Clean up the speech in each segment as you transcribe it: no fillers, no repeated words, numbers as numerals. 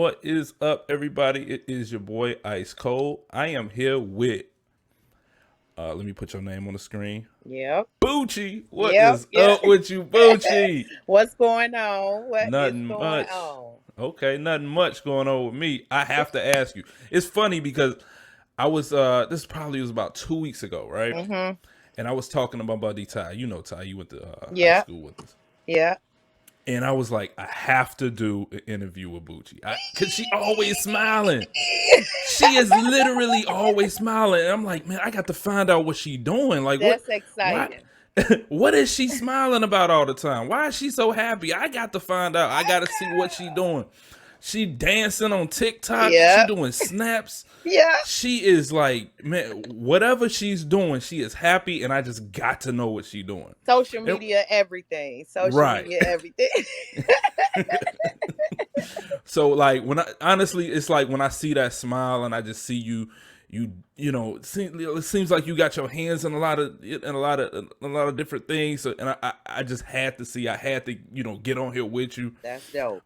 What is up, everybody? It is your boy IceKold. I am here with, let me put your name on the screen. Yep. Boochie. What Yep. is Yep. up with you, Boochie? What's going on? What is Nothing going much. on? Okay, nothing much going on with me. I have to ask you. It's funny because I was, this probably was about 2 weeks ago, right? Mm-hmm. And I was talking to my buddy Ty. You know Ty, you went to high Yeah. school with us. Yeah. And I was like, I have to do an interview with Boochie. Because she always smiling. She is literally always smiling. And I'm like, man, I got to find out what she doing. Like, That's why, exciting. what is she smiling about all the time? Why is she so happy? I got to find out. I got to see what she doing. She dancing on TikTok. She Yeah. doing snaps. Yeah. She is like, man, whatever she's doing, she is happy. And I just got to know what she doing. Social And, media, everything. Social right. media, everything. So like when I honestly, it's like when I see that smile and I just see you know, it seems like you got your hands in a lot of different things. So, and I just had to see, I had to get on here with you. That's dope.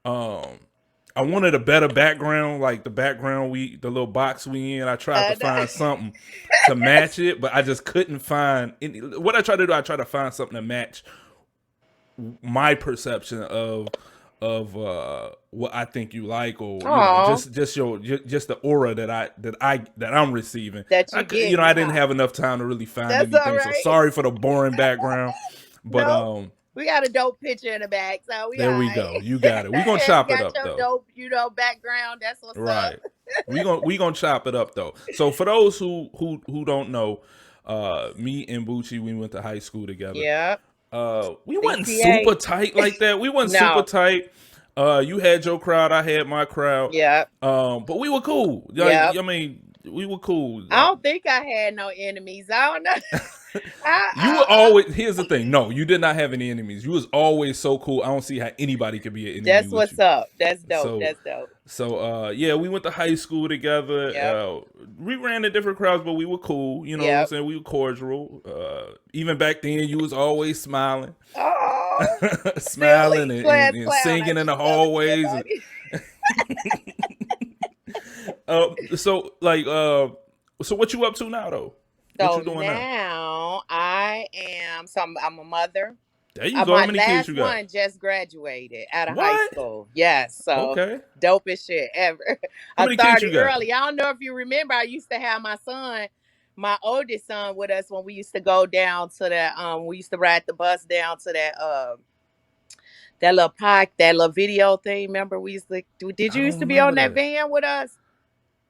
I wanted a better background, like the the little box we in. I tried to find something to match it, but I just couldn't find any. What I tried to do, I tried to find something to match my perception of what I think you like, or just the aura that I'm receiving. That you get. I didn't have enough time to really find That's anything. all So right. sorry for the boring background, but No. We got a dope picture in the back, so we there we all go. right. You got it. We gonna chop it up Got your though. dope, background. That's what's Right. up. We gonna chop it up though. So for those who don't know, me and Boochie, we went to high school together. Yeah. We wasn't CPA. super tight like that. We wasn't No. super tight. You had your crowd, I had my crowd. Yeah. But we were cool. Like, Yeah. I mean, we were cool. I don't think I had no enemies. I don't know. You were always. Here's the thing. No, you did not have any enemies. You was always so cool. I don't see how anybody could be an enemy. That's with what's you. up. That's dope. That's dope. So yeah, we went to high school together. Yep. We ran in different crowds, but we were cool. You know what I'm saying? We were cordial. Even back then, you was always smiling. Oh, smiling and singing in the hallways. So what you up to now though? What you doing now? I am. So I'm a mother. There you go. My How many kids you got? last one just graduated out of high school. Yes. So okay. Dopest shit ever. How many I kids you started got? early. I don't know if you remember. I used to have my oldest son, with us when we used to go down to that. We used to ride the bus down to that little park, that little video thing. Remember, we used to. Did you used to be on that van with us?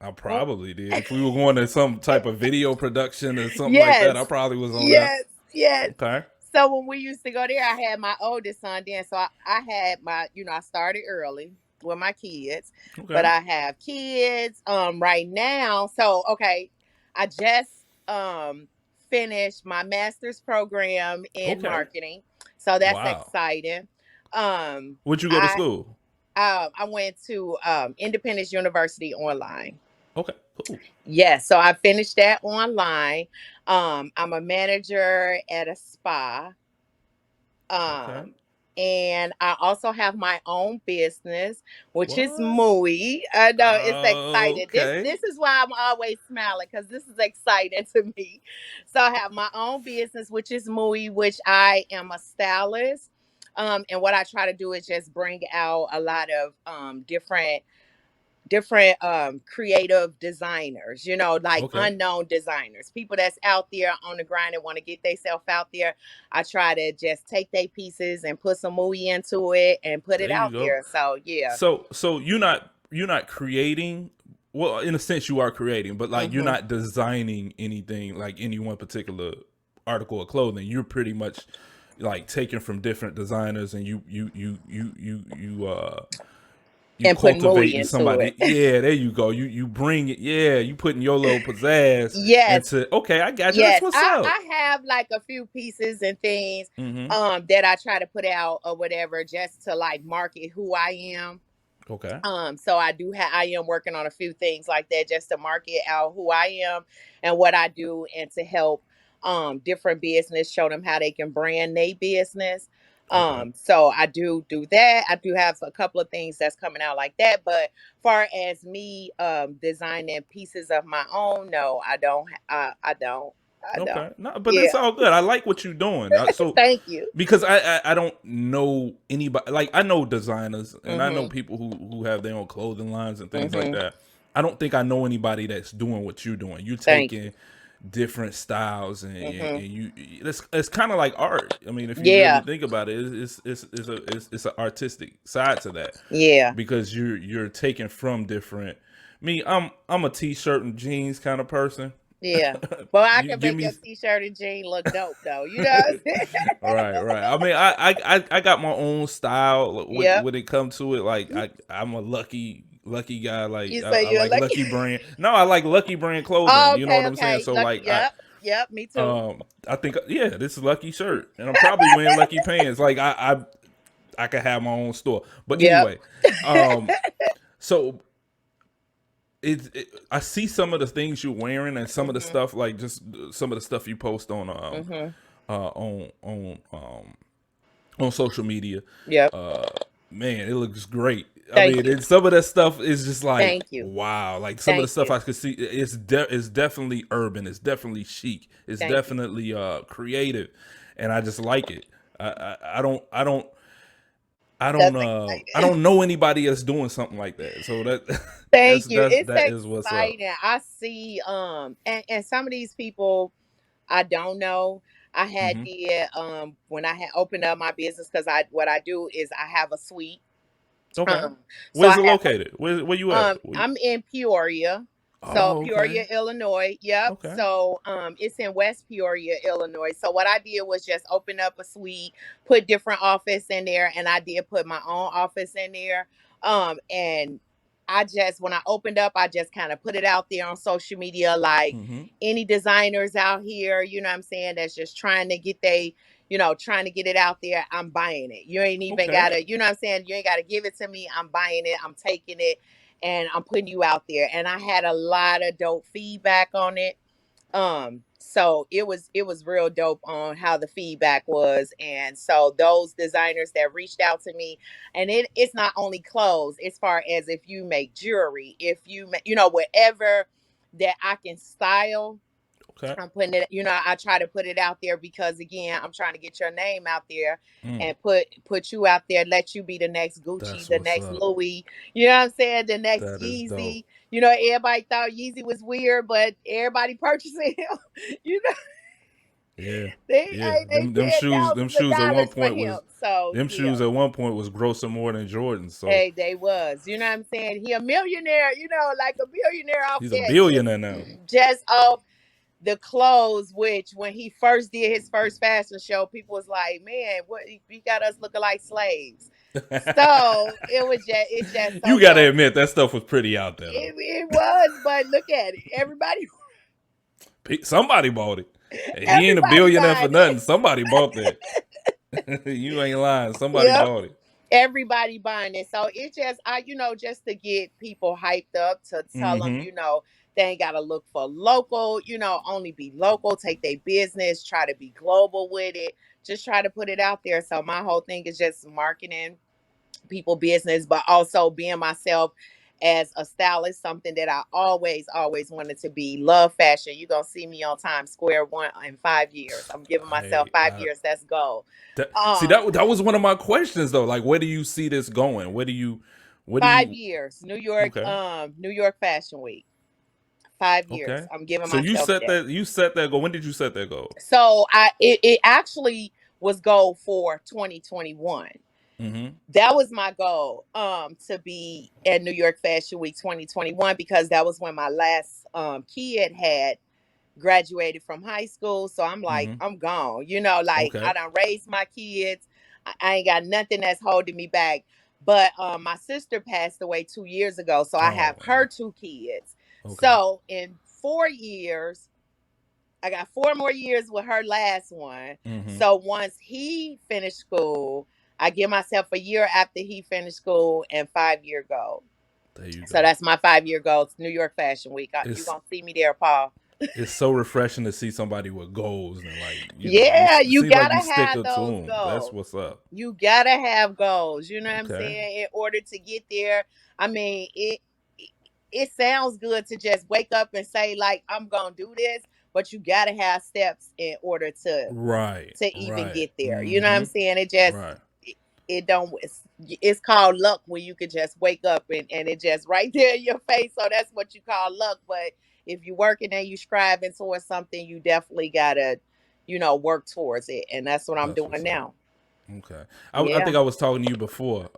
I probably did. If we were going to some type of video production or something like that, I probably was on that. Yes. Okay. So when we used to go there, I had my oldest son then. So I had my, I started early with my kids. Okay. But I have kids right now. So, okay, I just finished my master's program in marketing. So that's exciting. Where'd you go to school? I went to Independence University online. Okay, cool. Yes, so I finished that online. I'm a manager at a spa. And I also have my own business, which is Mooie. I know it's exciting. Okay. This is why I'm always smiling, because this is exciting to me. So I have my own business, which is Mooie, which I am a stylist. And what I try to do is just bring out a lot of different creative designers, like unknown designers, people that's out there on the grind and want to get themselves out there. I try to just take their pieces and put some Mooie into it and put it out there. So yeah. So you're not creating. Well, in a sense, you are creating, but like you're not designing anything, like any one particular article of clothing. You're pretty much like taking from different designers, and you and cultivating somebody. Yeah, there you go. You bring it. Yeah, you putting your little pizzazz. Into okay, I got you. Yes, that's what's up. I have like a few pieces and things that I try to put out or whatever, just to like market who I am. Okay. So I am working on a few things like that, just to market out who I am and what I do, and to help different business, show them how they can brand their business. Okay. So I do that. I do have a couple of things that's coming out like that, but far as me designing pieces of my own, no, I don't. I don't. I don't. Okay. No, but Yeah. it's all good. I like what you're doing. So Thank you. because I don't know anybody, like I know designers and I know Mhm. people who have their own clothing lines and things like Mhm. that. I don't think I know anybody that's doing what you're doing. You're Thank you. taking different styles and Mhm. it's kind of like art. I mean, if you really Yeah. think about it, it's an artistic side to that Yeah. because you're taking from different. Me, I'm a t-shirt and jeans kind of person. Yeah. Well, I You can give make me your t-shirt and jean look dope though. You know what I'm saying? right, right. I mean, I got my own style Yep. when it comes to it. Like I'm a lucky guy. Like You say I you're like lucky. Lucky Brand. No, I like Lucky Brand clothing. Oh, You know what okay, I'm saying? okay. So Lucky. like Yep. Yep. Me too. I think yeah, this is Lucky shirt, and I'm probably wearing Lucky pants. Like I could have my own store. But Yep. anyway, so I see some of the things you're wearing and some of the Mhm. stuff like just some of the stuff you post Mhm. on social media. Yep. Uh, man, it looks great. I Thank mean, you. some of that stuff is just like Thank you. wow. Like some of the Thank stuff you. I could see, it's definitely urban. It's definitely chic. It's Thank you. definitely creative, and I just like it. That's I exciting. don't know anybody that's doing something like that. So that Thank you. It's that is what's up. exciting. I see and some of these people I don't know. I had Hmm. did when I had opened up my business because I what I do is I have a suite. Okay, Um so where's I it have located? Where you at? I'm in Peoria. So Oh, Peoria, okay, Illinois. Yep. okay. So it's in West Peoria, Illinois. So what I did was just open up a suite, put different office in there, and I did put my own office in there. And I just when I opened up, I just kind of put it out there on social media like Hmm. any designers out here, you know what I'm saying, that's just trying to get trying to get it out there. I'm buying it. You ain't even Okay. gotta, you know what I'm saying? You ain't gotta give it to me. I'm buying it. I'm taking it and I'm putting you out there. And I had a lot of dope feedback on it. So it was real dope on how the feedback was. And so those designers that reached out to me, and it's not only clothes, as far as if you make jewelry, if you whatever that I can style, Okay. I'm putting it, I try to put it out there because again, I'm trying to get your name out there Mm, and put you out there, let you be the next Gucci, that's the what's next up. Louis, you know what I'm saying? The next That is dope. Yeezy. Everybody thought Yeezy was weird, but everybody purchasing him. you know, Yeah. Yeah. they Them paying shoes thousands of at one dollars for point him. was So them yeah. shoes at one point was grossing more than Jordan. So Hey, they was. You know what I'm saying? He a millionaire, like a billionaire off he's a that. billionaire now. Just off the clothes, which when he first did his first fashion show, people was like, "Man, what he got us looking like slaves." So it's just so You gotta dope. admit that stuff was pretty out there though. It was, but look at it. Everybody, Somebody bought it. He ain't a everybody billionaire for buying it. nothing. Somebody bought that. You ain't lying. Somebody Yep. bought it. Everybody buying it. So it just just to get people hyped up to tell them, Mm-hmm. they ain't gotta look for local, only be local, take their business, try to be global with it, just try to put it out there. So my whole thing is just marketing people business, but also being myself as a stylist, something that I always, always wanted to be. Love fashion. You're gonna see me on Times Square one in 5 years. I'm giving myself Hey, 5 years. That's goal. see Um, that was one of my questions though. Like, where do you see this going? Where do five you? years. Okay. New York Fashion Week. 5 years. Okay. I'm giving So myself that. you set that goal. When did you set that goal? So it actually was goal for 2021. Mm-hmm. That was my goal, to be at New York Fashion Week 2021 because that was when my last kid had graduated from high school. So I'm like, Mm-hmm. I'm gone. Like I Okay. done raised my kids. I ain't got nothing that's holding me back. But my sister passed away 2 years ago, so I have Oh her man. two kids. Okay. So in 4 years, I got 4 more years with her last one. Mm-hmm. So once he finished school, I give myself a year after he finished school and 5 year goal. There you So go. that's my 5 year goal. It's New York Fashion Week. You It's gonna see me there, Paul? It's so refreshing to see somebody with goals and like, you Yeah, you seem like gotta you stick have to those them. That's goals. what's up. You gotta have goals. You know what I'm Okay. saying? In order to get there. I mean, it sounds good to just wake up and say like I'm gonna do this, but you gotta have steps in order Right. to even Right. get there. You know what I'm Mm-hmm. saying? It just Right. it don't it's called luck when you could just wake up and it just right there in your face. So that's what you call luck. But if you're working and you striving towards something, you definitely gotta, work towards it. And that's what I'm That's doing what's up. now. Okay. I Yeah. think I was talking to you before.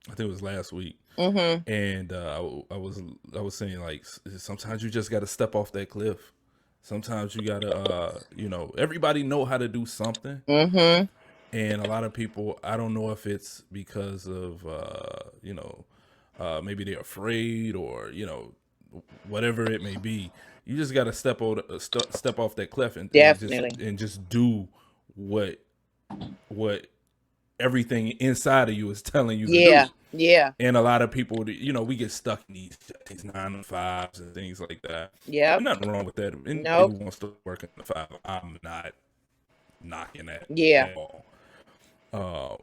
I think it was last week, Mm-hmm. and I was saying like sometimes you just got to step off that cliff. Sometimes you gotta, everybody know how to do something, Mm-hmm. and a lot of people, I don't know if it's because of, maybe they're afraid or whatever it may be. You just got to step off that cliff Definitely. and just do what what everything inside of you is telling you to do. Yeah. Yeah. And a lot of people, we get stuck in these 9 to 5s and things like that. Yep. And nothing wrong with that. Anybody who Nope. wants to work in the 5, I'm not knocking that Yeah. at all. Um,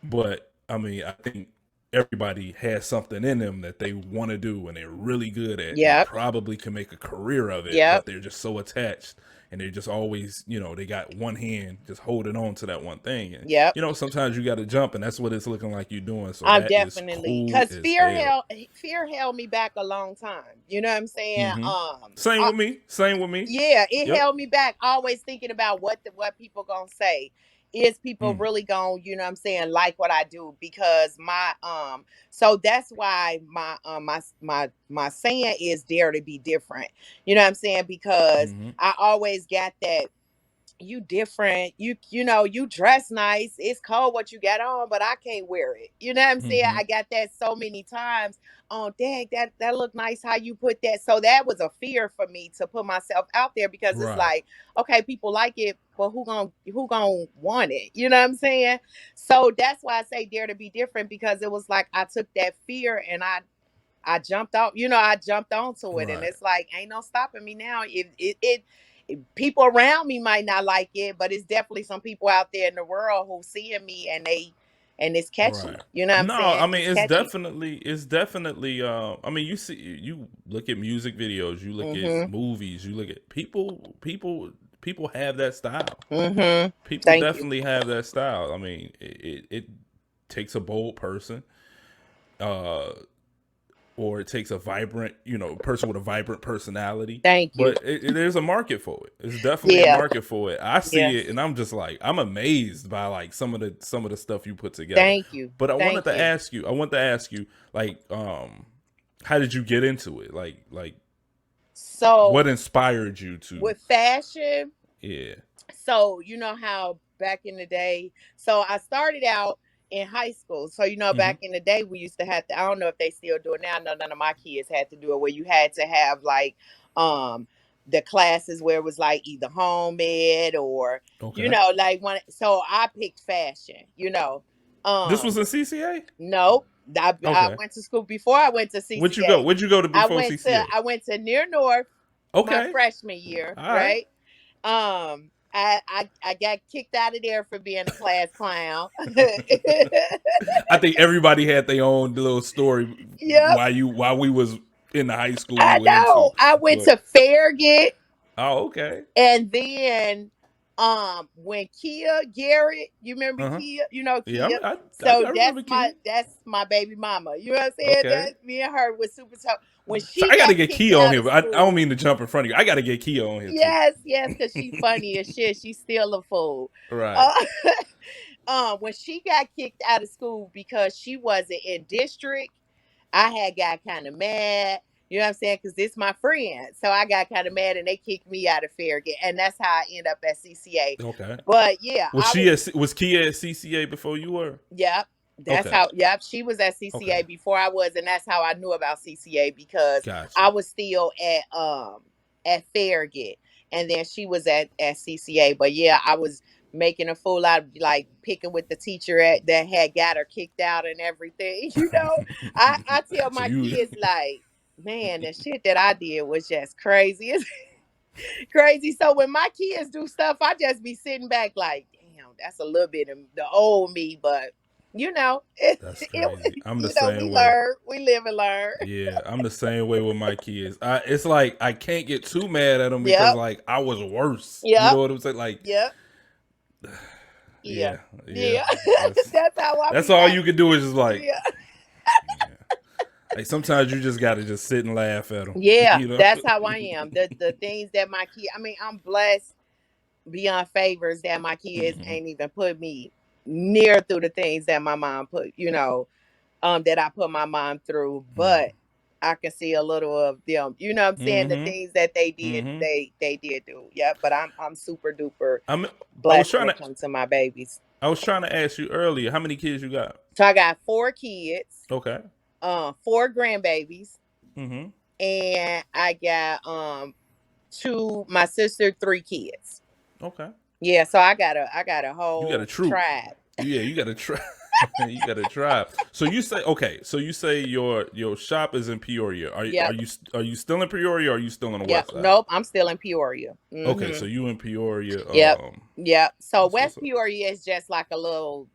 but I mean, I think everybody has something in them that they want to do and they're really good at and Yep. probably can make a career of it, Yep. but they're just so attached and they're just always, they got one hand just holding on to that one thing. And, Yep. sometimes you got to jump, and that's what it's looking like you're doing. So I'm that is definitely cool because as hell. fear held me back a long time. You know what I'm saying? Mm-hmm. Same with me. Same with me. Yeah, it Yep. held me back. Always thinking about what people gonna say. Is people Mm. really gonna, you know what I'm saying, like what I do? Because so that's why my saying is dare to be different. You know what I'm saying? Because Mm-hmm. I always got that you different, you dress nice, it's cold what you got on, but I can't wear it. You know what I'm saying? Mm-hmm. I got that so many times. Oh dang, that look nice how you put that. So that was a fear for me to put myself out there, because it's Right. like, okay, people like it, but who gonna want it? You know what I'm saying? So that's why I say dare to be different, because it was like I took that fear and I jumped out, I jumped onto it, and Right. it's like ain't no stopping me now. People around me might not like it, but it's definitely some people out there in the world who seeing me and it's catchy. Right. You know what I'm No, I saying? mean It's catchy. it's definitely I mean you look at music videos, you look at Mm-hmm. movies, you look at people have that style. Mm-hmm. People Thank you. definitely have that style. I mean, it takes a bold person, uh or it takes a vibrant, person with a vibrant personality. Thank you. But there's a market for it. It's definitely a Yeah. market for it. I Yeah. see it, and I'm just like, I'm amazed by like some of the stuff you put together. Thank you. But Thank you. I want to ask you, like, how did you get into it? Like, So what inspired you to? with fashion, Yeah. so you know how back in the day, so I started out in high school. So Mm-hmm. back in the day we used to have to, I don't know if they still do it now. No, none of my kids had to do it, where you had to have like um the classes where it was like either home ed or Okay. like one. So I picked fashion. This um was in CCA. nope. I Okay. went to school before I went to Where'd you go? CCA. Where'd you go to I before went to CCA? I went to Near North my Okay. freshman year, All right. right? I got kicked out of there for being a class clown. I think everybody had their own little story Yep, while we was in the high school we I went into. know. I went But to Farragut, oh, okay. and then when Kia Garrett, you remember Uh huh. Kia? Yeah, Kia. I So remember Kia. that's my baby mama. You know what I'm saying? Okay. That's me and her was super tough. When So she I got to got get kicked Kia on out here, of but I don't school, mean to jump in front of you. I got to get Kia on here too. yes, yes, because she funny as shit. She's still a fool. Right. Uh, when she got kicked out of school because she wasn't in district, I had got kind of mad. You know what I'm saying? Because this my friend. So I got kind of mad and they kicked me out of Farragut. And that's how I end up at CCA. Okay. But yeah, I was, Was Kia at CCA before you were? yep. Okay. Yep, she was at Okay. CCA before I was. And that's how I knew about CCA, because Gotcha. I was still at Farragut. And then she was at CCA. But yeah, I was making a fool out of, like, picking with the teacher that had got her kicked out and everything. I tell So my you kids like, man, the shit that I did was just crazy. It's crazy. So when my kids do stuff, I just be sitting back like, damn, that's a little bit of the old me, but That's crazy. I'm the we same way. learn, we live and learn. Yeah, I'm the same way with my kids. It's like I can't get too mad at them because Yep, like I was worse. You know yep, what I'm saying? Like, yep, yeah, yeah, yeah. yeah. That's That's how I that's be all like, you can do is just like, yeah. yeah. Like sometimes you just gotta just sit and laugh at them. Yeah, You know? that's how I am. The things that my kid, I mean, I'm blessed beyond favors that my kids Hmm. ain't even put me near through the things that my mom put, that I put my mom through. Right. But I can see a little of them. You know what I'm saying? The Hmm. things that they did, Hmm. they did do. Yeah, but I'm super duper I'm. I was blessed when trying it to. comes to my babies. I was trying to ask you earlier. How many kids you got? So I got 4 kids, Okay. four grandbabies, Hmm. and I got two my sister, 3 kids. Okay. Yeah, so I got a You got a whole troop. tribe. Yeah, you got to try. You got to try. So you say okay. So you say your shop is in Peoria. Yep. Are you still in Peoria? Or are you still on the Yep. west side? Nope. I'm still in Peoria. Okay, so Mm-hmm. you in Peoria. Yep. Yep. So That's what's West up. Peoria is just like a little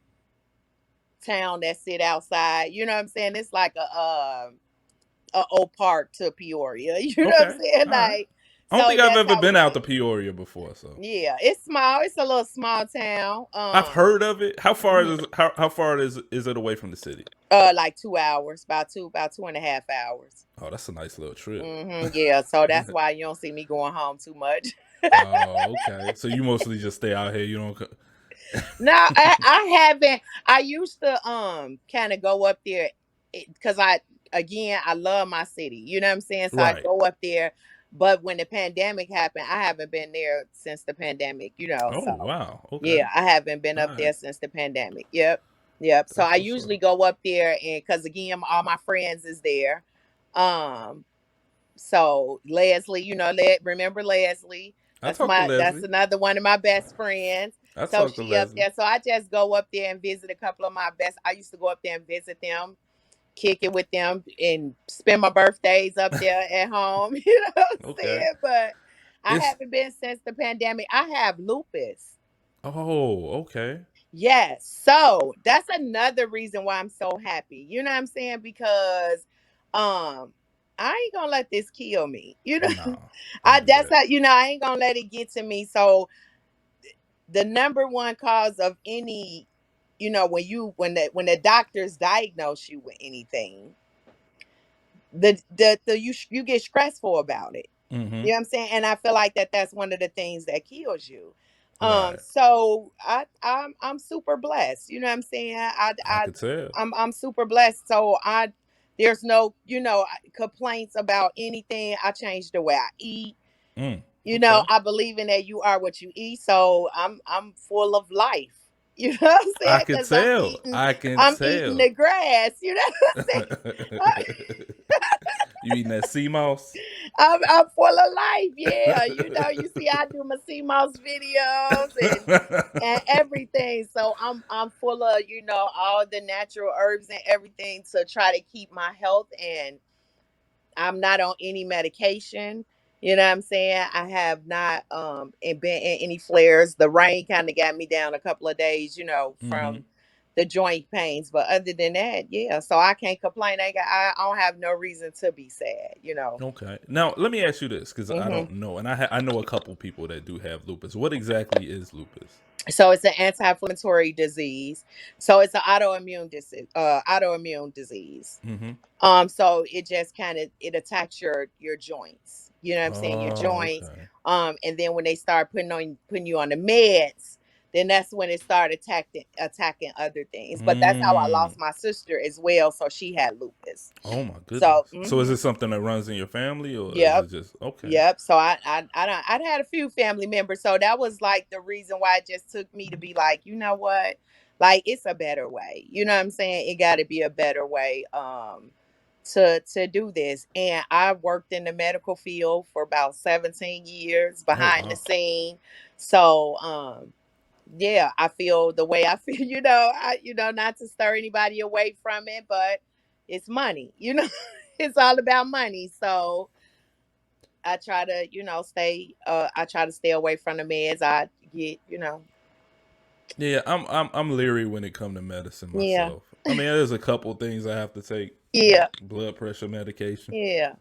town that sit outside. You know what I'm saying? It's like a old park to Peoria. You know what I'm Okay, saying? all right. Like, I don't so think I've that's ever how been we out to live. Peoria before, so Yeah, it's small. It's a little small town. I've heard of it. How far Mhm. how far is it away from the city? Like 2 hours, about 2.5 hours. Oh, that's a nice little trip. Yeah, so that's why you don't see me going home too much. Oh, okay. So you mostly just stay out here. You don't. No, I haven't. I used to kind of go up there because I love my city. You know what I'm saying? So I Right. go up there. But when the pandemic happened, I haven't been there since the pandemic. Oh So wow. Okay. yeah, I haven't been All up right. there since the pandemic. Yep, yep. So That's I what's usually up. go up there, and because again, all my friends is there. Um, so Leslie, remember Leslie? I talked to That's Leslie. another one of my best friends. I So talked to she up Leslie. there. So I just go up there and visit a couple of my best. I used to go up there and visit them, kick it with them, and spend my birthdays up there at home. You know what I'm Okay. saying? But I It's haven't been since the pandemic. I have lupus. oh okay. Yes. So that's another reason why I'm so happy. You know what I'm saying? Because um I ain't gonna let this kill me. Nah, I don't do that's that. how I ain't gonna let it get to me. So the number one cause of any, when the doctors diagnose you with anything, you get stressful about it. Mm-hmm. You know what I'm saying? And I feel like that's one of the things that kills you. Right. So I'm super blessed. You know what I'm saying? I could tell. I'm super blessed. So there's no, complaints about anything. I changed the way I eat. Mm. Okay. I believe in that you are what you eat. So I'm full of life. You know what I'm I saying? could Because tell. I can I'm eating tell. the grass. You know what I'm saying? You eating that sea moss? I'm full of life. Yeah, you see, I do my CMOS videos and everything. So I'm full of all the natural herbs and everything to try to keep my health, and I'm not on any medication. You know what I'm saying? I have not been in any flares. The rain kind of got me down a couple of days, Mm-hmm. from the joint pains. But other than that, yeah. So I can't complain. I don't have no reason to be sad. Okay. Now let me ask you this because I Hmm. don't know, and I know a couple people that do have lupus. What exactly is lupus? So it's an anti-inflammatory disease. So it's an autoimmune disease. Mm-hmm. So it just kind of it attacks your joints. You know what I'm saying? Your Oh, joints. okay. And then when they start putting you on the meds, then that's when it started attacking other things. But that's how I Mm. lost my sister as well. So she had lupus. Oh my So goodness. So is it something that runs in your family, or is yep. it just okay? Yep. So I'd had a few family members. So that was like the reason why it just took me to be like, you know what? Like it's a better way. You know what I'm saying? It gotta be a better way to do this. And I worked in the medical field for about 17 years Oh behind the wow. scene. So yeah, I feel the way I feel, not to stir anybody away from it, but it's money. it's all about money. So I try to, I try to stay away from the meds. I get, Yeah, I'm leery when it comes to medicine yeah, myself. I mean, there's a couple things I have to take, like yeah, blood pressure medication, yeah.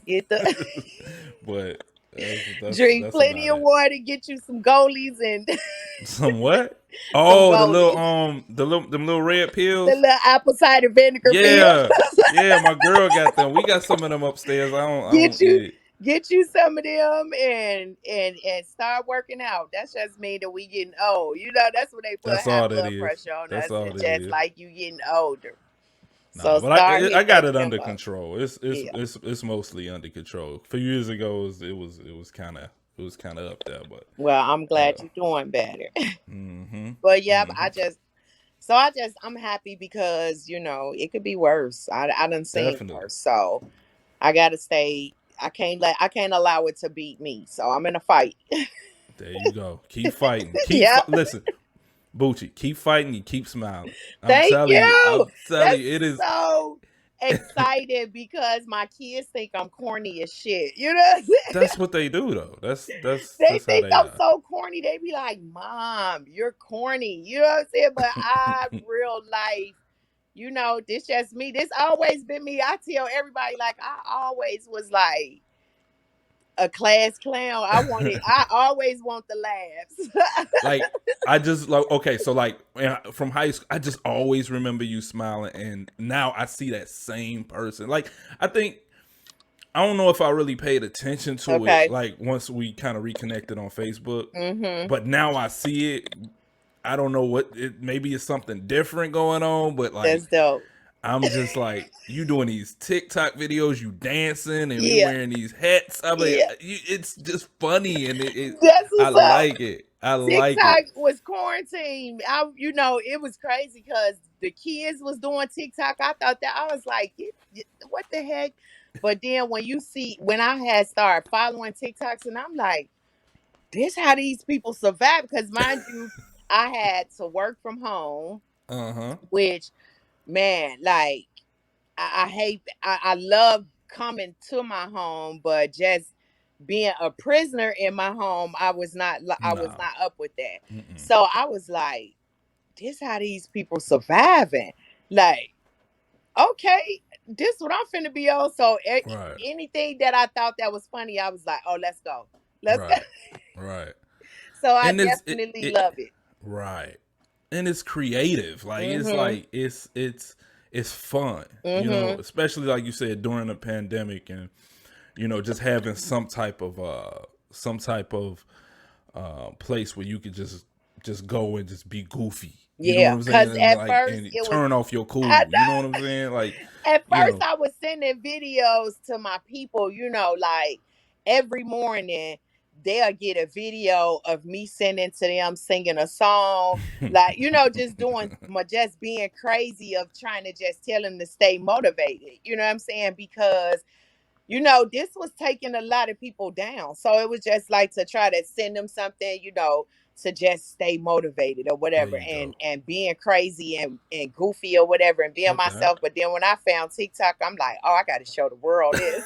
Get the but drink that's plenty about of it. water. Get you some goalies and Some what? some Oh, goalies. them little red The pills. little apple cider vinegar Yeah, pills. yeah. My girl got them. We got some of them upstairs. I get don't. you Yeah, get you some of them and start working out. That's just mean that we getting old. That's when they put that's high all that blood is. pressure on That's us. all It's that just is. like you getting older. So Nah, but start I hitting got that it under tempo. control. Yeah. It's mostly under control. A few years ago, it was kind of up there, but Well, I'm glad uh, you're doing better. mm-hmm, But yeah, mm-hmm, I'm happy because, it could be worse. I done seen definitely. worse. So I gotta stay. I can't allow it to beat me. So I'm in a fight. There you go. Keep fighting. Yeah. Listen, Boochie. Keep fighting. You keep smiling. I'm Thank telling you. you. I'm telling That's you. It is. so excited because my kids think I'm corny as shit. You know what I'm saying? That's what they do, though. They That's how think they I'm are. so corny. They be like, Mom, you're corny. You know what I'm saying? But I real life, this just me. This always been me. I tell everybody, like, I always was like a class clown. I always want the laughs. Like I just like okay, so like from high school, I just always remember you smiling, and now I see that same person. Like I don't know if I really paid attention to it. Okay. Like once we kind of reconnected on Facebook, Mm-hmm. but now I see it. I don't know what it. Maybe it's something different going on, but like That's dope. I'm just like you doing these TikTok videos, you dancing and you Yeah. wearing these hats. I mean, Yeah. it's just funny and That's I what's up. like it. I like TikTok it. was quarantined. It was crazy because the kids was doing TikTok. I thought that I was like, what the heck? But then when I had started following TikToks, and I'm like, this how these people survive? Because mind you, I had to work from home, Uh huh. which man, like I hate. I love coming to my home, but just being a prisoner in my home, I was No. not up with that. Mm-mm. So I was like, this how these people surviving. Like, okay, this what I'm finna be on. So Right. anything that I thought that was funny, I was like, oh, let's go. Let's go. Right. Right. So I And definitely love it. right. And it's creative. Mm-hmm. It's fun. You know, Mm-hmm. especially like you said during the pandemic and just having some type of place where you could just go and just be goofy. You know what Yeah. I'm saying? Cause And at like first and it was turn off your I cool. You know what I'm know. saying? Like, At you first, know, I was sending videos to my people, like every morning they'll get a video of me sending to them singing a song, like, just just being crazy of trying to just tell them to stay motivated. You know what I'm saying? Because this was taking a lot of people down. So it was just like to try to send them something, to just stay motivated or there whatever, you go. and being crazy and goofy or whatever and being Okay. myself. But then when I found TikTok, I'm like, oh, I gotta show the world this.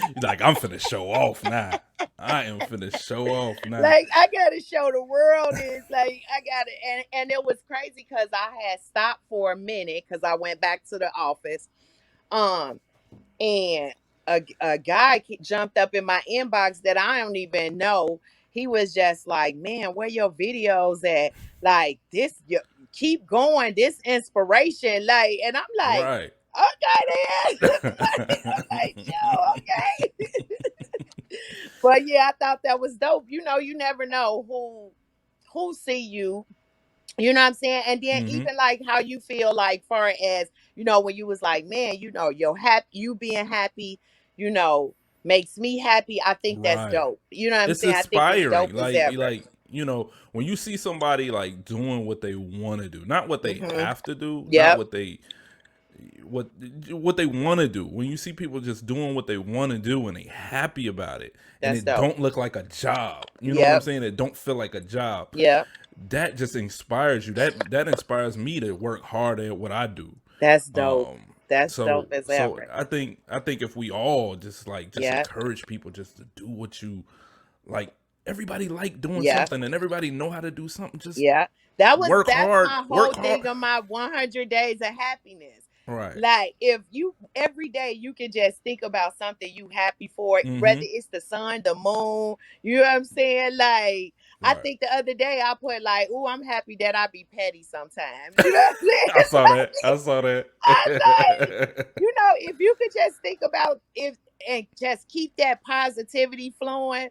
You're like, I'm finna show off now. I am finna show off now. Like I gotta show the world this. Like I gotta and it was crazy because I had stopped for a minute because I went back to the office. Um and a guy jumped up in my inbox that I don't even know. He was just like, "Man, where your videos at? Like this, keep going. This inspiration, like." And I'm like, Right. "Okay, then." I'm like, "Joe, okay." But yeah, I thought that was dope. You never know who see you. You know what I'm saying? And then Mm-hmm. even like how you feel like far as, when you was like, man, you being happy, you know, makes me happy. I think that's Right. dope. You know what I'm It's saying? I think it's inspiring. dope as ever. When you see somebody like doing what they want to do, not what they Hmm. have to do, not Yep. what what they want to do. When you see people just doing what they want to do and they happy about it, and That's it dope. don't look like a job. You know what I'm Yep. saying? It don't feel like a job. Yep. That just inspires you. That inspires me to work hard at what I do. That's dope. Um, That's dope as So ever. I think if we all just Yeah. encourage people just to do what you like, everybody like doing Yeah. something and everybody know how to do something. Just Yeah. That's my whole work hard. thing on my 100 days of happiness. Right. Like, if you every day you can just think about something you happy for, whether Mm-hmm. it's the sun, the moon, you know what I'm saying? Like, I Right. think the other day I put like, oh, I'm happy that I be petty sometimes. You know what I'm saying? I saw that. I saw I like, that. if you could just think about if and just keep that positivity flowing,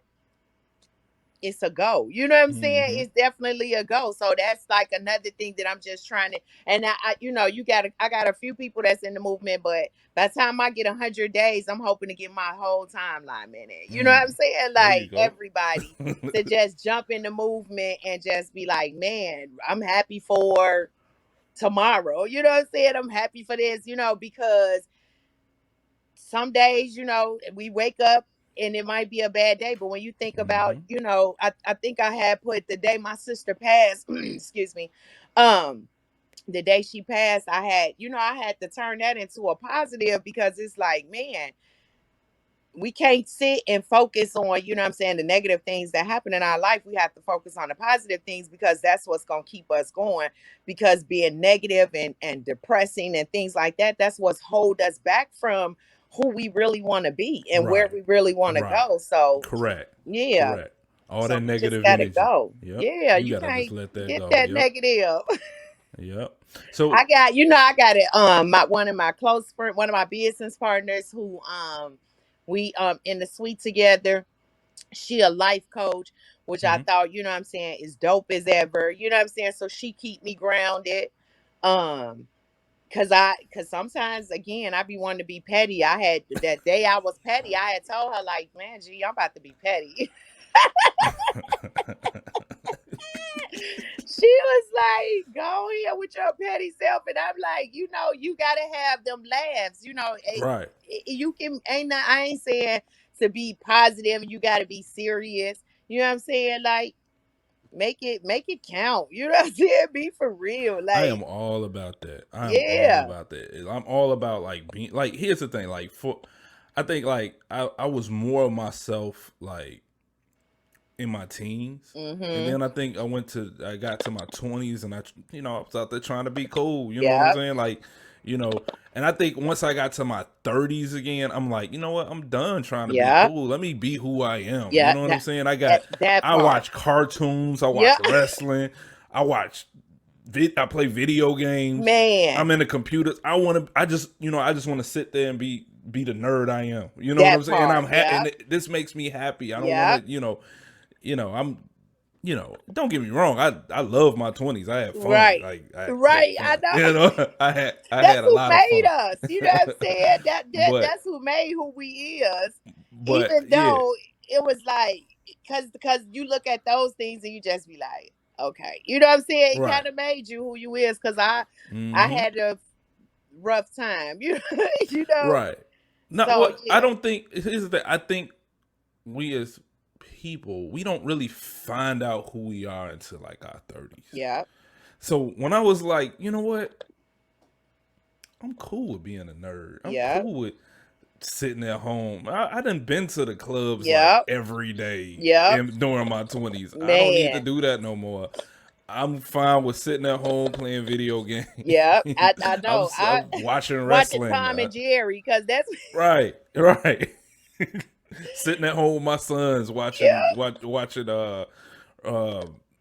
it's a go. You know what I'm saying? Mm-hmm. It's definitely a go. So that's like another thing that I'm just trying to. And I got a few people that's in the movement, but by the time I get 100 days, I'm hoping to get my whole timeline in it. You know what I'm saying? There you Like, go. everybody to just jump in the movement and just be like, man, I'm happy for tomorrow. You know what I'm saying? I'm happy for this. Because some days, we wake up and it might be a bad day, but when you think about, Mm-hmm. I think I had put the day my sister passed, excuse me, um, the day she passed, I had to turn that into a positive, because it's like, man, we can't sit and focus on, you know what I'm saying, the negative things that happen in our life. We have to focus on the positive things, because that's what's going to keep us going. Because being negative and depressing and things like that, that's what's hold us back from who we really want to be and where Right. we really want to Right. go. So, Correct. yeah. Correct. All So that we just negative got to energy. go. Yep. Yeah. You You gotta just can't let that get go. that Yep. negative. Yep. So. I got it. One of my close friend, one of my business partners who, we, in the suite together. She a life coach, which I Mm-hmm. thought, you know what I'm saying, is dope as ever. You know what I'm saying? So she keep me grounded. Um, cause sometimes, again, I be wanting to be petty. I had that day I was petty. I had told her, like, man, gee, I'm about to be petty. She was like, go here with your petty self. And I'm like, you gotta have them laughs. Right. You can I ain't saying to be positive, you gotta be serious. You know what I'm saying? Like, make it count. You know what I'm saying? Be for real. I Like, am all about that. I am all yeah. about that. I'm all about being here's the thing, I think I was more of myself in my teens. And Mm-hmm. then I got to my 20s and I was out there trying to be cool, you know what I'm Yeah. saying? And I think once I got to my 30s again, I'm like, you know what? I'm done trying to be Yeah. cool. Let me be who I am. You Yeah. know what I'm That saying? that I part. watch cartoons, I watch Yeah. wrestling, I watch I play video games. Man. I'm in the computers. I just want to sit there and be the nerd I am. You know what I'm That saying? And part. Yeah. this makes me happy. I don't want Yeah. to, I'm don't get me wrong. I love my 20s. I had fun. Right. I had Right. I fun. know. I That's had a who lot of made fun. us. You know what I'm saying? but That's who made who we is. but Even yeah. though it was like, because you look at those things and you just be like, okay, you know what I'm saying? It Right. kind of made you who you is. Because I Mhm. had a rough time. You know. Right. Not So what I yeah, don't think is that I think we as people, we don't really find out who we are until our 30s. yeah, So when I was like, you know what? I'm cool with being a nerd. I'm yeah, cool with sitting at home. I done been to the clubs yeah, every day yeah, during my 20s. I don't need to man, do that no more. I'm fine with sitting at home playing video games. yeah. I know. I I'm watching watching wrestling. Tom and Jerry, because that's Right, right. Sitting at home with my sons yeah. watching uh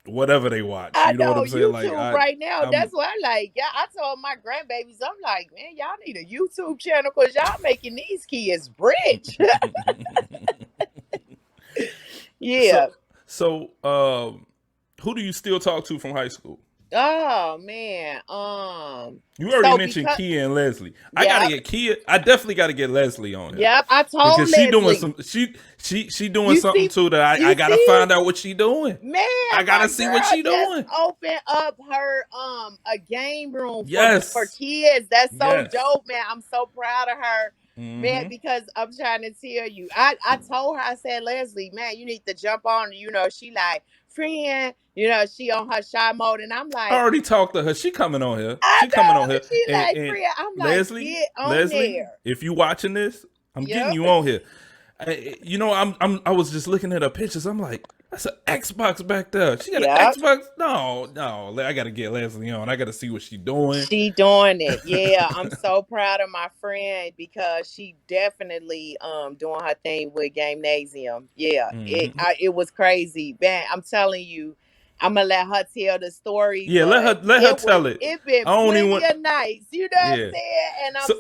whatever they watch. I You know what know I'm saying? YouTube right now. I'm That's why I'm like, yeah. I told my grandbabies, I'm like, man, y'all need a YouTube channel, because y'all making these kids rich. so Yeah. who do you still talk to from high school? Oh man. You already So mentioned because Kia and Leslie. I gotta yeah, get Kia. I definitely gotta get Leslie on here yep. I told because she doing Leslie. some. She doing You something see, too that I you gotta see, find out what she doing. man, I my gotta see what girl she just doing. opened up her a game room for Yes, kids. That's so yes. dope, man. I'm so proud of her. Man, Mm-hmm. because I'm trying to tell you, I told her, I said, Leslie, man, you need to jump on. She like, friend, she on her shy mode, and I'm I like, already talked to her. She coming on here. I She coming on know. here. She like, And friend. I'm like, Leslie, get on there. if you watching this, I'm getting Yep. you on here. I was just looking at her pictures. I'm like, that's an Xbox back there. She got an Xbox? No. I got to get Leslie on. I got to see what she's doing. She doing it. Yeah, I'm so proud of my friend because she definitely doing her thing with Gymnasium. Yeah, it was crazy, man. I'm telling you, I'm gonna let her tell the story. Yeah, but let her tell it. It's been I don't plenty even of nights, you know what I'm saying? And I'm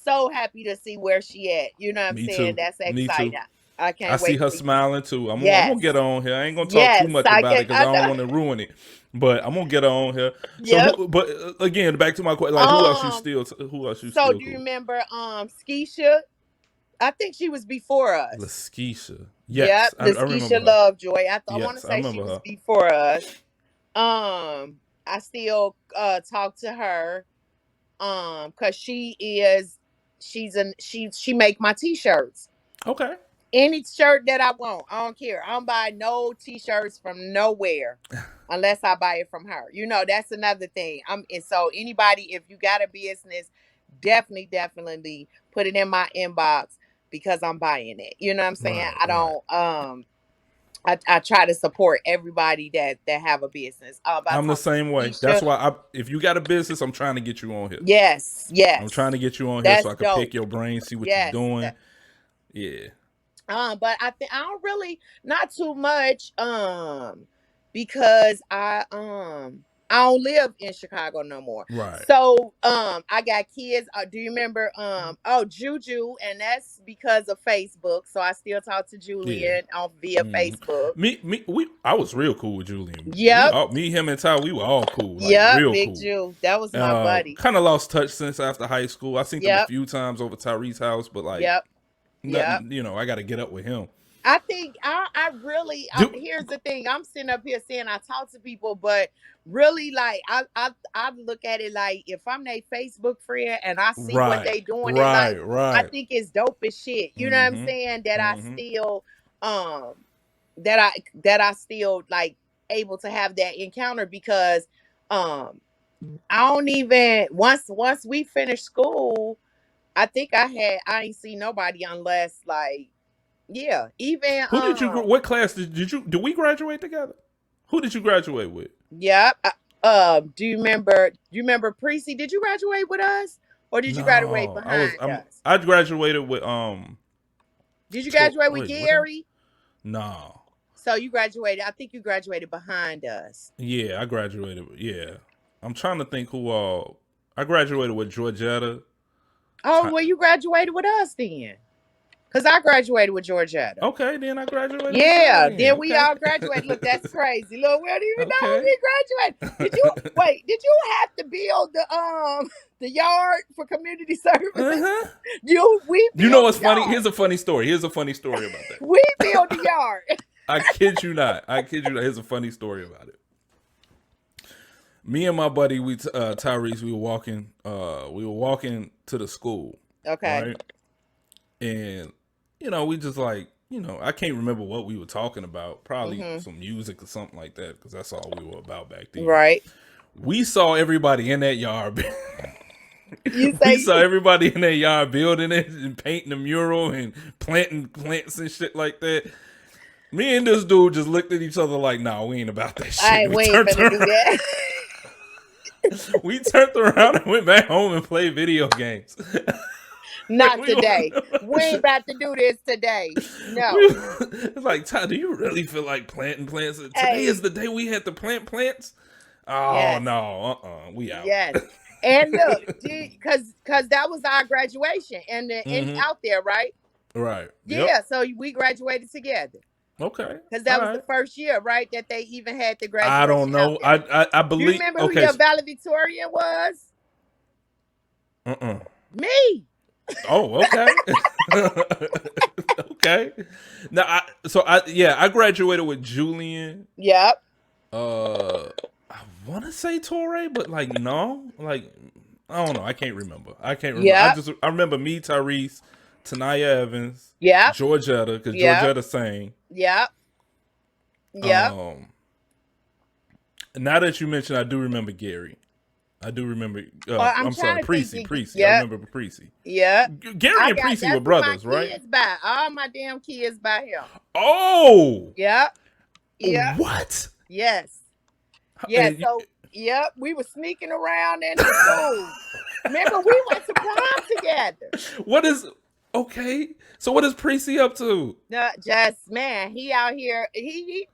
so happy to see where she at. You know what I'm saying? Too. That's Me exciting. too. I can't I wait. see her smiling too. I'm Yes. gonna get her on here. I ain't gonna talk too much about it because I don't want to ruin it. But I'm gonna get her on here. Yep. So, but again, back to my question: like, who else you still? So, do you remember Skeisha? I think she was before us. Lakeisha. Yes, yep, Lakeisha Lovejoy. I want to say she was before us. I still talk to her. Cause she make my t-shirts. Okay. Any shirt that I want, I don't care. I don't buy no t-shirts from nowhere unless I buy it from her. That's another thing. And so anybody, if you got a business, definitely put it in my inbox because I'm buying it. You know what I'm saying? Right, I don't I try to support everybody that have a business. I'm the same way. That's why if you got a business, I'm trying to get you on here. Yes. I'm trying to get you on here so I can pick your brain, see what you're doing. Yeah. But I think I don't really, not too much, because I don't live in Chicago no more. Right. So I got kids. Do you remember Juju? And that's because of Facebook. So I still talk to Julian via Facebook. I was real cool with Julian. Yep. Me, him, and Ty, we were all cool. Real Big cool. Jew. That was my buddy. Kind of lost touch since after high school. I seen him a few times over Tyree's house, but nothing, I got to get up with him. I think I really here's the thing. I'm sitting up here saying I talk to people, but really, like I look at it like if I'm their Facebook friend and I see what they doing in life, I think it's dope as shit. You know what I'm saying? That I still that I still like able to have that encounter because I don't even once we finished school, I think I ain't see nobody unless like. Yeah, even who did you? What class did you? Do we graduate together? Who did you graduate with? Yeah. Do you remember? Precy? Did you graduate with us, or did you graduate behind us? I graduated with Did you graduate with Gary? No. So you graduated. I think you graduated behind us. Yeah, I graduated. Yeah, I'm trying to think who all. I graduated with Georgetta. Oh, well, you graduated with us then. Because I graduated with Georgetta. Okay, then I graduated. Yeah, then we all graduated. Look, that's crazy. Look, we don't even know we graduated. Did you have to build the yard for community service? You know what's funny? Here's a funny story about that. We built the yard. I kid you not. Here's a funny story about it. Me and my buddy, Tyrese, we were walking to the school. Okay. Right? And, we just like, I can't remember what we were talking about. Probably some music or something like that, because that's all we were about back then. Right. We saw everybody in that yard. We saw everybody in that yard building it and painting the mural and planting plants and shit like that. Me and this dude just looked at each other like, nah, we ain't about that shit. We ain't finna do that. We turned around and went back home and played video games. Not today. We ain't about to do this today. No. It's like, Ty, do you really feel like planting plants? Today is the day we had to plant plants? Oh, no. We out. Yes. And look, because that was our graduation and out there, right? Right. Yeah, yep. So we graduated together. Okay. Because that was the first year, right, that they even had the graduation. I don't know. I believe. You remember who your valedictorian was? Me. Oh, okay. Okay. Now, I graduated with Julian. Yep. I want to say Torre, but no, I don't know. I can't remember. Yep. I remember me, Tyrese, Tanaya Evans. Yeah. Georgetta, because Georgetta sang. Yep. Yep. Now that you mentioned, I do remember Gary. I do remember. I'm I'm sorry, trying to think. Precy. I Yep. remember Precy. Yep. Gary and Precy were That's who my brothers, right? kids by. All my damn kids by him. Oh, Yep. Yep. what? Yes. Yeah. And So yep, we were sneaking around in the school. Remember, we went to prom together. what is okay? So what is Precy up to? No, just man, he out here. He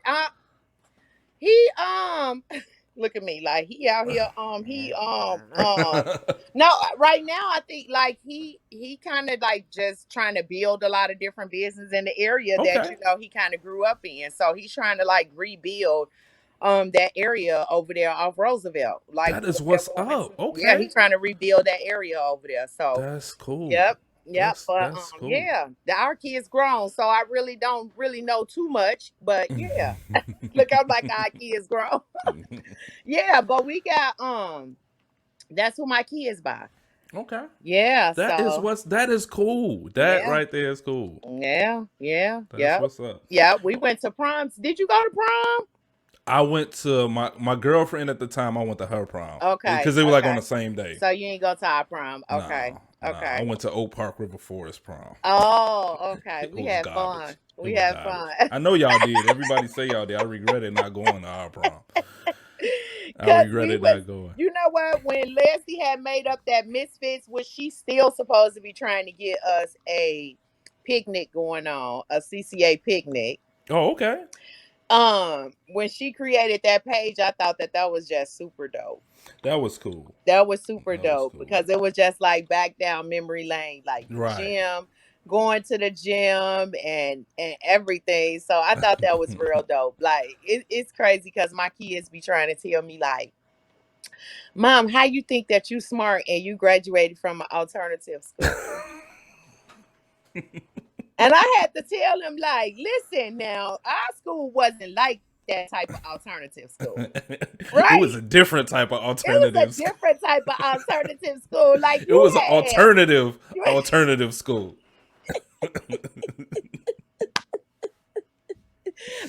look at me like he out here. No, right now I think like he kind of like just trying to build a lot of different business in the area that Okay, he kind of grew up in. So he's trying to like rebuild that area over there off Roosevelt. Like that is what's up. yeah, Okay, he's trying to rebuild that area over there. So that's cool. yep. Yep, but That's cool. yeah, our kids grown, so I really don't really know too much. But yeah, look, I'm like our kids grown. Yeah, but we got that's who my kids buy. Okay. Yeah, That is cool. That yeah, right there is cool. yeah. That's what's up. Yeah, we went to proms. Did you go to prom? I went to my girlfriend at the time. I went to her prom Okay, because they were like on the same day. so you ain't go to our prom. Okay, No, okay. I went to Oak Park River Forest prom. Oh, okay. It We was had garbage. fun. We had fun. I know y'all did. Everybody say y'all did. I regret it not going to our prom. I Because regretted not going. you know what? When Leslie had made up that Misfits, was she still supposed to be trying to get us a picnic going on, a CCA picnic? Oh, okay. When she created that page, I thought that was just super dope. That was cool. That was super That was dope cool. because it was just like back down memory lane, like the Right. gym, going to the gym and everything. So I thought that was real dope. Like it's crazy because my kids be trying to tell me like, Mom, how you think that you smart and you graduated from an alternative school? And I had to tell them, like, listen now, our school wasn't like that type of alternative school. Right? It was a different type of alternative. It was a different type of alternative school. Like it was an alternative school.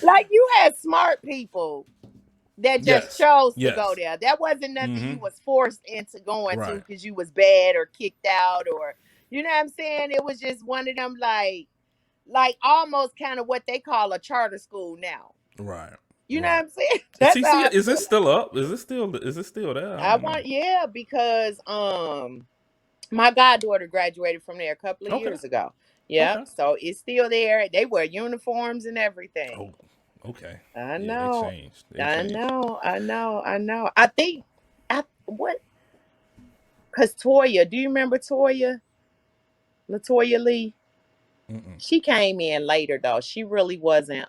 Like you had smart people that just chose to go there. That wasn't nothing you was forced into going to because you was bad or kicked out or you know what I'm saying? It was just one of them like almost kind of what they call a charter school now. Right. You know what I'm saying? Is it still up? Is it still there? Because my goddaughter graduated from there a couple of years ago. Yeah. Okay. So it's still there. They wear uniforms and everything. Oh, okay. I know. They changed. I know. I think because Toya, do you remember Toya? LaToya Lee? Mm-mm. She came in later though. She really wasn't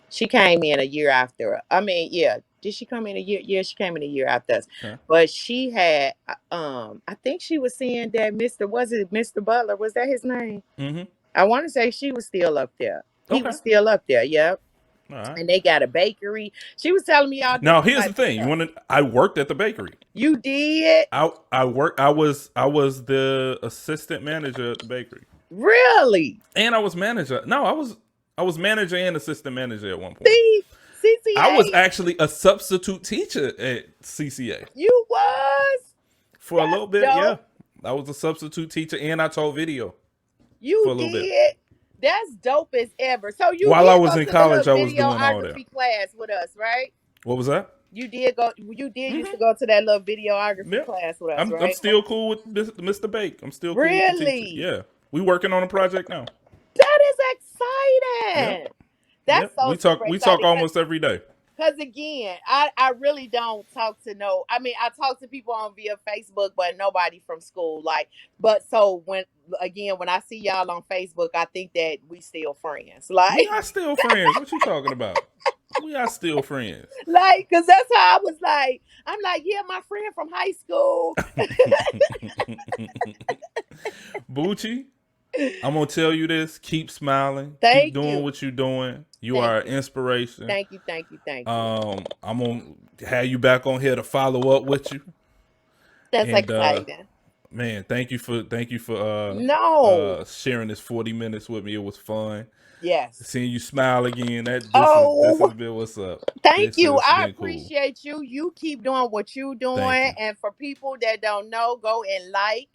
she came in a year after. I mean, yeah. Did she come in a year? Yeah, she came in a year after us. Okay. But she had I think she was seeing that Mr. Butler? Was that his name? Mm-hmm. I want to say she was still up there. He was still up there, yep. Right. And they got a bakery. She was telling me y'all. Now here's the thing. I worked at the bakery. You did? I worked. I was the assistant manager at the bakery. Really? And I was manager. No, I was manager and assistant manager at one point. See? CCA? I was actually a substitute teacher at CCA. You was? For a little bit, dope. Yeah. I was a substitute teacher and I taught video. You for a little bit. That's dope as ever. So you while I was in college, I was doing all that. Class with us, right? What was that? You did used to go to that little videography class with us, right? I'm still cool with Mr. Bake. I'm still cool really? With the teacher. Yeah. We working on a project now. That is exciting. Yep. That's so we talk almost every day. Because again, I really don't talk to I talk to people via Facebook, but nobody from school. But so when I see y'all on Facebook, I think that we still friends. Like we are still friends. What you talking about? We are still friends. Like, cause that's how I was like. I'm like, yeah, my friend from high school. Boochie, I'm gonna tell you this. Keep smiling. Keep doing what you're doing. You are an inspiration. Thank you. I'm gonna have you back on here to follow up with you. That's exciting. Man, thank you for sharing this 40 minutes with me. It was fun. Yes. Seeing you smile again. This has been what's up. Thank you. This has I been appreciate you. You keep doing what you doing. You. And for people that don't know, go and like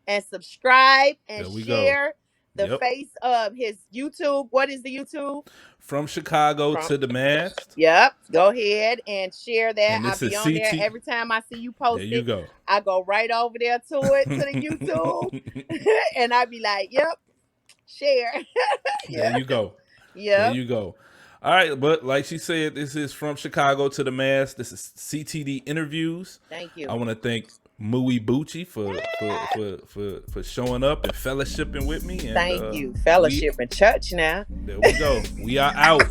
and subscribe and There we go. share the face of his YouTube. What is the YouTube? From Chicago to Dummast. Yep. Go ahead and share that. And I'll be on there every time I see you post it. There you go. I go right over there to the YouTube. And I be like, yep, share. There you go. Yeah. There you go. All right, but like she said, this is From Chicago to Dummast. This is CTD Interviews. Thank you. I want to thank Mooie Boochie for showing up and fellowshipping with me. And, thank you. Fellowship in church now. There we go. We are out.